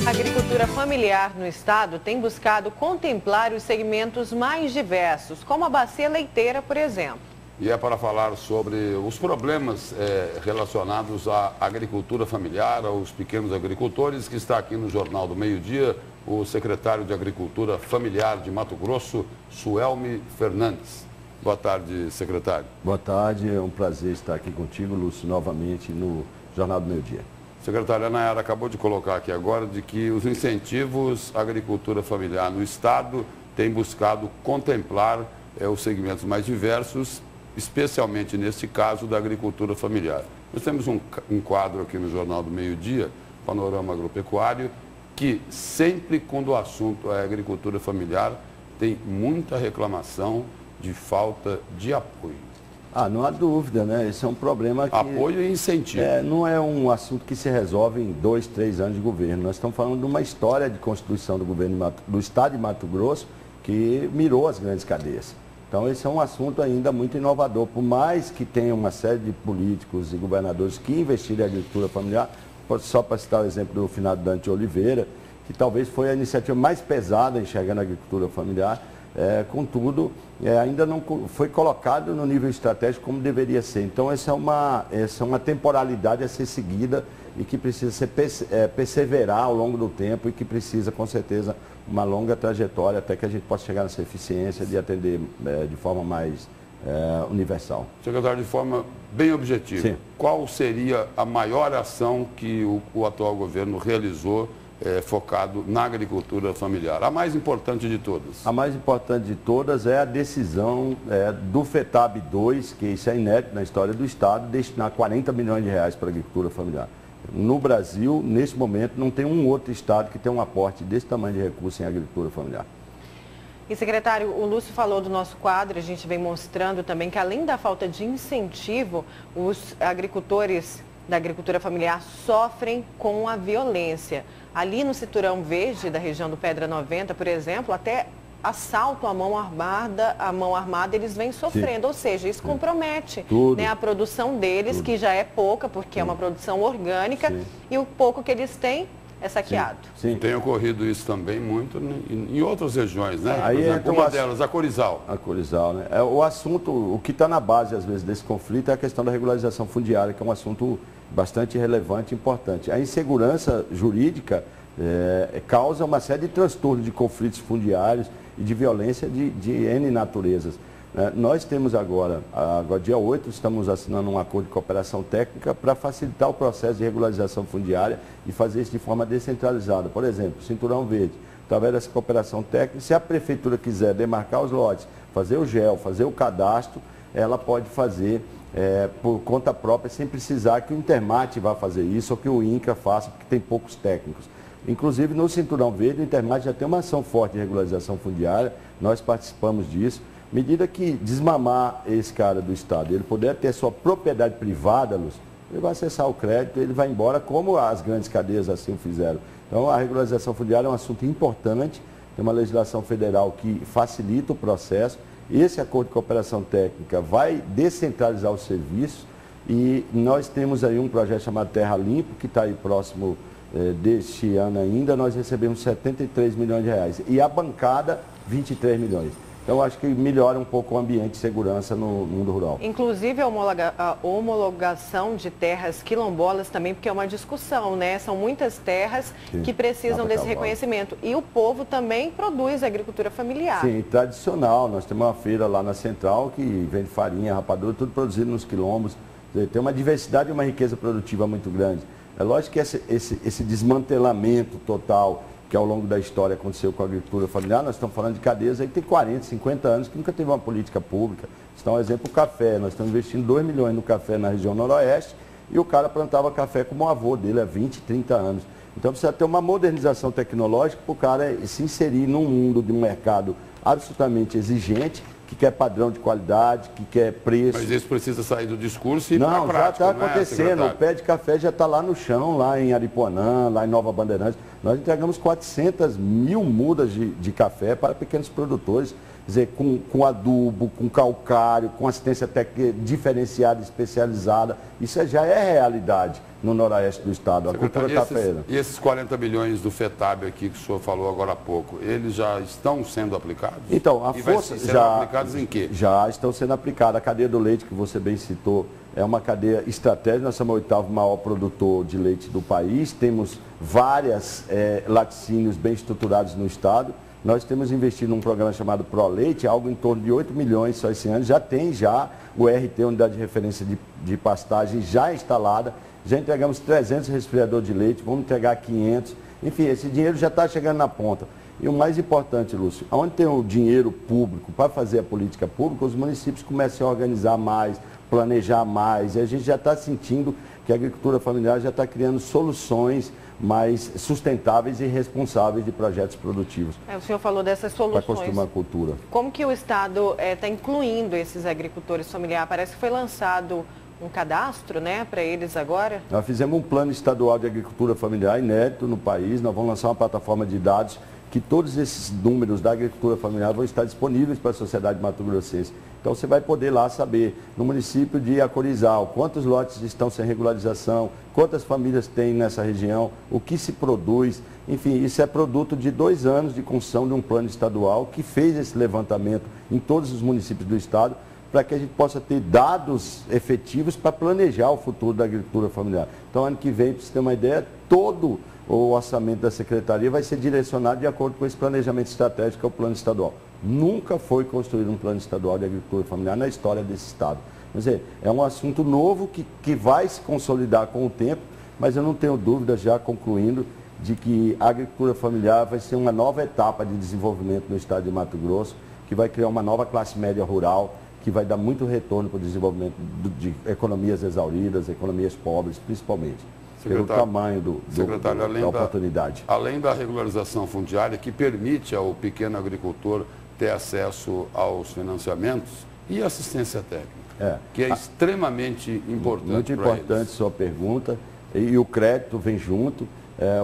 A agricultura familiar no estado tem buscado contemplar os segmentos mais diversos, como a bacia leiteira, por exemplo. E é para falar sobre os problemas relacionados à agricultura familiar, aos pequenos agricultores, que está aqui no Jornal do Meio-Dia, o secretário de Agricultura Familiar de Mato Grosso, Suelmi Fernandes. Boa tarde, secretário. Boa tarde, é um prazer estar aqui contigo, Lúcio, novamente no Jornal do Meio-Dia. Secretária, a Nayara acabou de colocar aqui agora de que os incentivos à agricultura familiar no estado têm buscado contemplar os segmentos mais diversos, especialmente nesse caso da agricultura familiar. Nós temos um quadro aqui no Jornal do Meio-Dia, Panorama Agropecuário, que sempre quando o assunto é agricultura familiar, tem muita reclamação de falta de apoio. Não há dúvida, né? Esse é um problema que... Apoio e incentivo. Não é um assunto que se resolve em 2, 3 anos de governo. Nós estamos falando de uma história de constituição do governo do estado de Mato Grosso que mirou as grandes cadeias. Então, esse é um assunto ainda muito inovador. Por mais que tenha uma série de políticos e governadores que investiram em agricultura familiar, só para citar o exemplo do finado Dante Oliveira, que talvez foi a iniciativa mais pesada enxergando a agricultura familiar, contudo, ainda não foi colocado no nível estratégico como deveria ser. Então, essa é uma temporalidade a ser seguida e que precisa ser perseverar ao longo do tempo e que precisa, com certeza, uma longa trajetória até que a gente possa chegar nessa eficiência de atender de forma mais universal. Secretário, de forma bem objetiva, Sim. Qual seria a maior ação que o atual governo realizou focado na agricultura familiar? A mais importante de todas? A mais importante de todas é a decisão do FETAB 2, que isso é inédito na história do Estado, destinar 40 milhões de reais para a agricultura familiar. No Brasil, nesse momento, não tem um outro Estado que tenha um aporte desse tamanho de recurso em agricultura familiar. E, secretário, o Lúcio falou do nosso quadro, a gente vem mostrando também que, além da falta de incentivo, os agricultores da agricultura familiar sofrem com a violência. Ali no Cinturão Verde, da região do Pedra 90, por exemplo, até assalto à mão armada, eles vêm sofrendo. Sim. Ou seja, isso compromete, né, a produção deles, que já é pouca, porque é uma produção orgânica. Sim. E o pouco que eles têm é saqueado. Sim. Tem ocorrido isso também muito em outras regiões, né? Aí por exemplo, uma delas, a Corizal. A Corizal, né? O assunto, o que está na base, às vezes, desse conflito é a questão da regularização fundiária, que é um assunto bastante relevante e importante. A insegurança jurídica causa uma série de transtornos de conflitos fundiários e de violência de N naturezas. Nós temos agora dia 8, estamos assinando um acordo de cooperação técnica para facilitar o processo de regularização fundiária e fazer isso de forma descentralizada. Por exemplo, Cinturão Verde, através dessa cooperação técnica, se a prefeitura quiser demarcar os lotes, fazer o GEL, fazer o cadastro, ela pode fazer por conta própria, sem precisar que o Intermate vá fazer isso ou que o INCRA faça, porque tem poucos técnicos. Inclusive, no Cinturão Verde, o Intermate já tem uma ação forte de regularização fundiária, nós participamos disso. Medida que desmamar esse cara do Estado, ele puder ter sua propriedade privada, Lúcio, ele vai acessar o crédito, ele vai embora, como as grandes cadeias assim o fizeram. Então, a regularização fundiária é um assunto importante, tem uma legislação federal que facilita o processo. Esse acordo de cooperação técnica vai descentralizar os serviços e nós temos aí um projeto chamado Terra Limpo, que está aí próximo deste ano ainda, nós recebemos 73 milhões de reais e a bancada 23 milhões. Então, acho que melhora um pouco o ambiente de segurança no mundo rural. Inclusive, a homologação de terras quilombolas também, porque é uma discussão, né? São muitas terras que precisam desse reconhecimento. E o povo também produz agricultura familiar. Sim, tradicional. Nós temos uma feira lá na Central que vende farinha, rapadura, tudo produzido nos quilombos. Tem uma diversidade e uma riqueza produtiva muito grande. É lógico que esse desmantelamento total que ao longo da história aconteceu com a agricultura familiar, nós estamos falando de cadeias aí que tem 40, 50 anos, que nunca teve uma política pública. Então, exemplo, o café. Nós estamos investindo 2 milhões no café na região noroeste e o cara plantava café como o avô dele há 20, 30 anos. Então, precisa ter uma modernização tecnológica para o cara se inserir num mundo de um mercado absolutamente exigente, que quer padrão de qualidade, que quer preço. Mas isso precisa sair do discurso e ir para a prática. Não, já está acontecendo. O pé de café já está lá no chão, lá em Aripuanã, lá em Nova Bandeirantes. Nós entregamos 400 mil mudas de café para pequenos produtores. dizer, com adubo, com calcário, com assistência técnica diferenciada, especializada. Isso já é realidade no noroeste do estado. A cultura tapera. E esses 40 milhões do FETAB aqui que o senhor falou agora há pouco, eles já estão sendo aplicados? Então, a força já aplicados em quê? Já estão sendo aplicados. A cadeia do leite, que você bem citou, é uma cadeia estratégica. Nós somos o 8º maior produtor de leite do país. Temos várias laticínios bem estruturados no estado. Nós temos investido num programa chamado ProLeite, algo em torno de 8 milhões só esse ano. Já tem o RT, Unidade de Referência de Pastagem, já instalada. Já entregamos 300 resfriadores de leite, vamos entregar 500. Enfim, esse dinheiro já está chegando na ponta. E o mais importante, Lúcio, onde tem o dinheiro público para fazer a política pública, os municípios começam a organizar mais, planejar mais. E a gente já está sentindo que a agricultura familiar já está criando soluções mais sustentáveis e responsáveis de projetos produtivos. O senhor falou dessas soluções. Para construir uma cultura. Como que o Estado está incluindo esses agricultores familiares? Parece que foi lançado um cadastro, né, para eles agora? Nós fizemos um plano estadual de agricultura familiar inédito no país. Nós vamos lançar uma plataforma de dados que todos esses números da agricultura familiar vão estar disponíveis para a sociedade mato-grossense. Então você vai poder lá saber, no município de Acorizal, quantos lotes estão sem regularização, quantas famílias tem nessa região, o que se produz. Enfim, isso é produto de 2 anos de construção de um plano estadual que fez esse levantamento em todos os municípios do estado, para que a gente possa ter dados efetivos para planejar o futuro da agricultura familiar. Então, ano que vem, para você ter uma ideia, todo o orçamento da Secretaria vai ser direcionado de acordo com esse planejamento estratégico, que é o plano estadual. Nunca foi construído um plano estadual de agricultura familiar na história desse estado. Quer dizer, é um assunto novo que vai se consolidar com o tempo, mas eu não tenho dúvida, já concluindo, de que a agricultura familiar vai ser uma nova etapa de desenvolvimento no estado de Mato Grosso, que vai criar uma nova classe média rural, que vai dar muito retorno para o desenvolvimento de economias exauridas, economias pobres, principalmente, pelo tamanho da oportunidade. Além da regularização fundiária, que permite ao pequeno agricultor ter acesso aos financiamentos e assistência técnica, que é extremamente importante. Muito importante sua pergunta, e o crédito vem junto.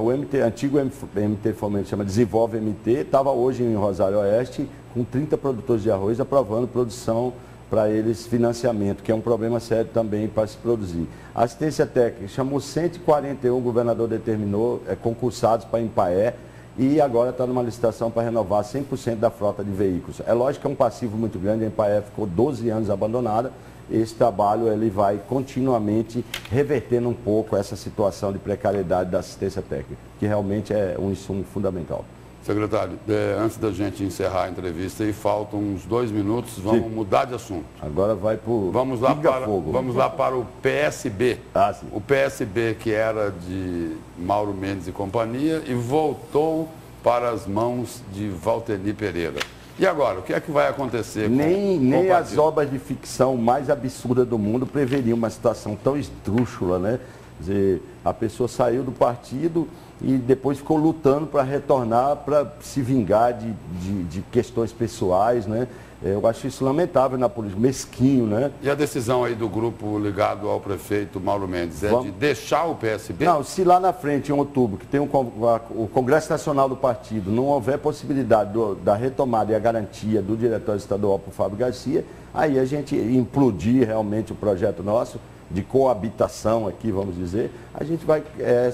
O antigo MT Fomento, chama Desenvolve MT, estava hoje em Rosário Oeste com 30 produtores de arroz aprovando produção para eles, financiamento, que é um problema sério também para se produzir. A assistência técnica, chamou 141, o governador determinou, concursados para Empaé, e agora está numa licitação para renovar 100% da frota de veículos. É lógico que é um passivo muito grande, a Empaé ficou 12 anos abandonada. Esse trabalho ele vai continuamente revertendo um pouco essa situação de precariedade da assistência técnica, que realmente é um insumo fundamental. Secretário, antes da gente encerrar a entrevista, e faltam uns 2 minutos, vamos mudar de assunto. Agora vai para o Vamos lá para o PSB. Sim. O PSB que era de Mauro Mendes e companhia e voltou para as mãos de Valteni Pereira. E agora, o que é que vai acontecer? Nem as obras de ficção mais absurdas do mundo preveriam uma situação tão esdrúxula, né? Quer dizer, a pessoa saiu do partido e depois ficou lutando para retornar, para se vingar de questões pessoais, né? Eu acho isso lamentável na política, mesquinho, né? E a decisão aí do grupo ligado ao prefeito Mauro Mendes é de deixar o PSB? Não, se lá na frente, em outubro, que tem o Congresso Nacional do Partido, não houver possibilidade da retomada e a garantia do diretório estadual para o Fábio Garcia, aí a gente implodir realmente o projeto nosso de coabitação aqui, vamos dizer, a gente vai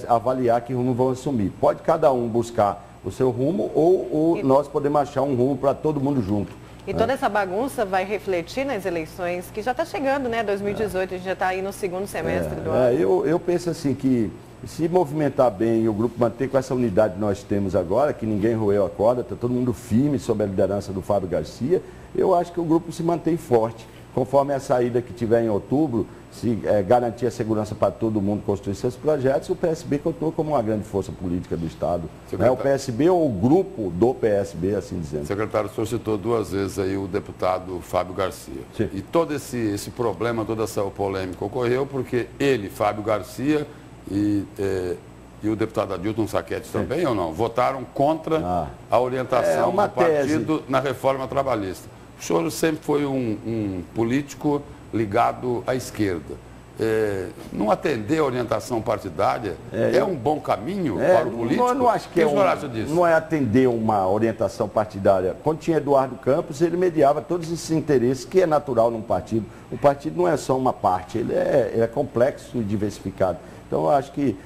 avaliar que rumo vão assumir. Pode cada um buscar o seu rumo ou nós podemos achar um rumo para todo mundo junto. E toda essa bagunça vai refletir nas eleições, que já está chegando, né? 2018, a gente já está aí no segundo semestre do ano. Eu penso assim que se movimentar bem e o grupo manter com essa unidade que nós temos agora, que ninguém roeu a corda, está todo mundo firme sob a liderança do Fábio Garcia, eu acho que o grupo se mantém forte. Conforme a saída que tiver em outubro, se garantir a segurança para todo mundo construir seus projetos, o PSB continua como uma grande força política do Estado. Né? O PSB ou o grupo do PSB, assim dizendo. Secretário, o senhor citou 2 vezes aí o deputado Fábio Garcia. Sim. E todo esse problema, toda essa polêmica ocorreu porque ele, Fábio Garcia e o deputado Adilton Saquete também, ou não, votaram contra a orientação do partido na reforma trabalhista. O senhor sempre foi um político ligado à esquerda. não atender a orientação partidária é um bom caminho para o político? Eu não acho que o senhor acha disso? Não é atender uma orientação partidária. Quando tinha Eduardo Campos, ele mediava todos esses interesses, que é natural num partido. O partido não é só uma parte, ele é complexo e diversificado. Então, eu acho que,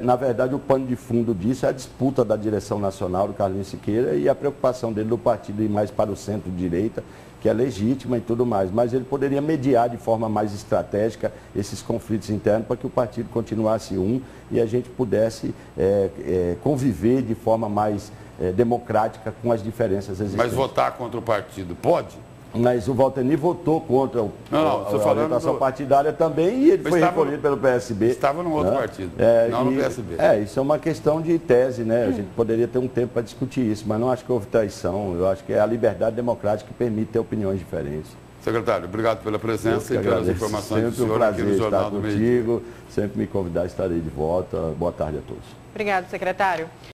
na verdade, o pano de fundo disso é a disputa da direção nacional do Carlinhos Siqueira e a preocupação dele do partido ir mais para o centro-direita, que é legítima e tudo mais. Mas ele poderia mediar de forma mais estratégica esses conflitos internos para que o partido continuasse e a gente pudesse conviver de forma mais democrática com as diferenças existentes. Mas votar contra o partido pode? Mas o Valtenir votou contra a orientação partidária também e ele foi recolhido pelo PSB. Estava num outro partido, não no PSB. Isso é uma questão de tese, né? A gente poderia ter um tempo para discutir isso, mas não acho que houve traição. Eu acho que é a liberdade democrática que permite ter opiniões diferentes. Secretário, obrigado pela presença e pelas informações do senhor aqui no Jornal do Meio-Dia. Sempre me convidar, estarei de volta. Boa tarde a todos. Obrigado, secretário.